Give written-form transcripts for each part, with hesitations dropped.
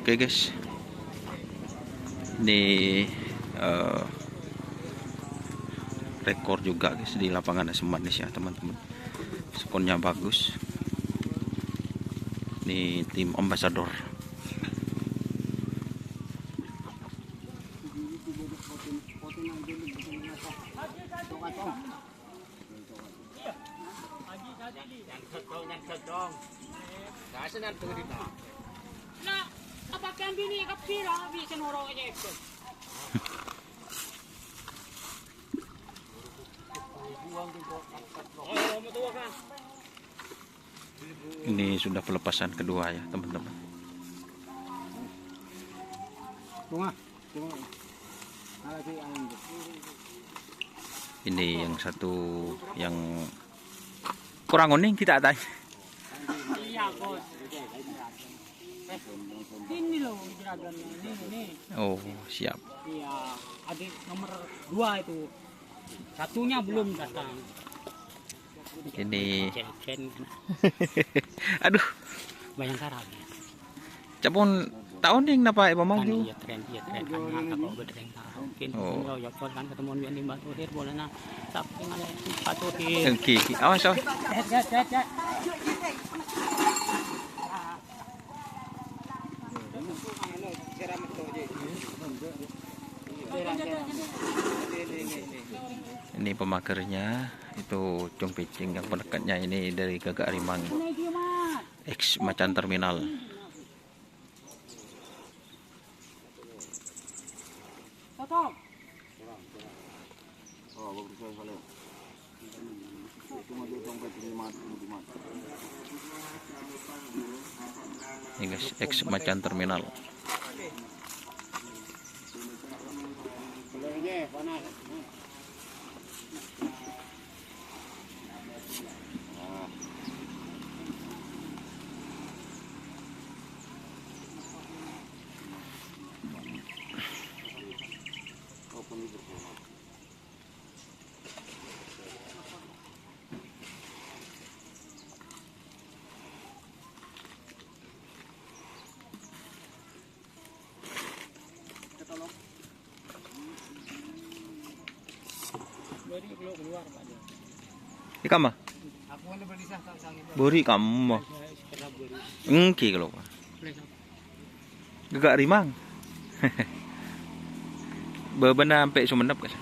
Oke guys, ini rekor juga guys di lapangan AS Manis ya teman-teman. Skornya bagus. Ini tim Ambassador. Ini sudah pelepasan kedua ya teman-teman. Ini yang satu yang kurang uning kita tanya. Iya bos. Ini loh juragannya ini. Oh siap. Iya, adik nomor 2 itu. Satunya belum datang. Ini Cen. aduh Bayangkara. capon tahun yang napa ibu mau Iya tren anak kok bedreng. Mungkin Oh. yo kan ketemu di Batu Hir boleh na. Tapi ada Batu Hir. Oke awas awas. Cet. Ini pemagernya itu cung picing, yang pendekatnya ini dari Gagak Rimang X Macan Terminal. Ini guys, X Macan Terminal. Keluar Pak. Ika mah? Aku kan berisah sang Buri kamu mah. Engki kalau Pak. Gagak Rimang. Bebena sampai Sumenep guys.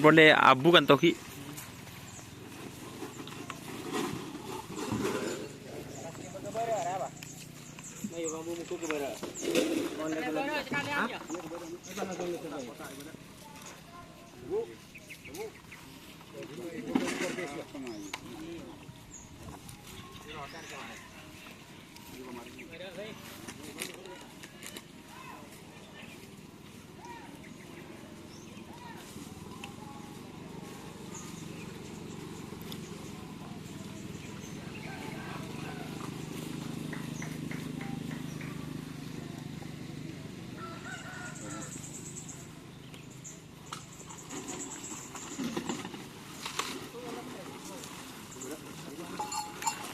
Boleh abu kan toki.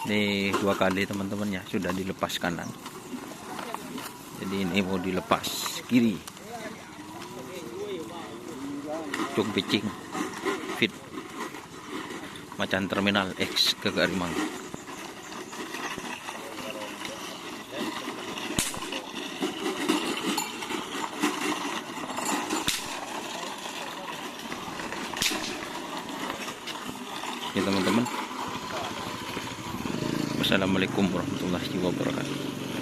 Ini 2 kali teman-teman ya sudah dilepas kanan. Jadi ini mau dilepas kiri. Cung picing fit Macan Terminal X Gagak Rimang. Ya teman-teman. Assalamualaikum warahmatullahi wabarakatuh.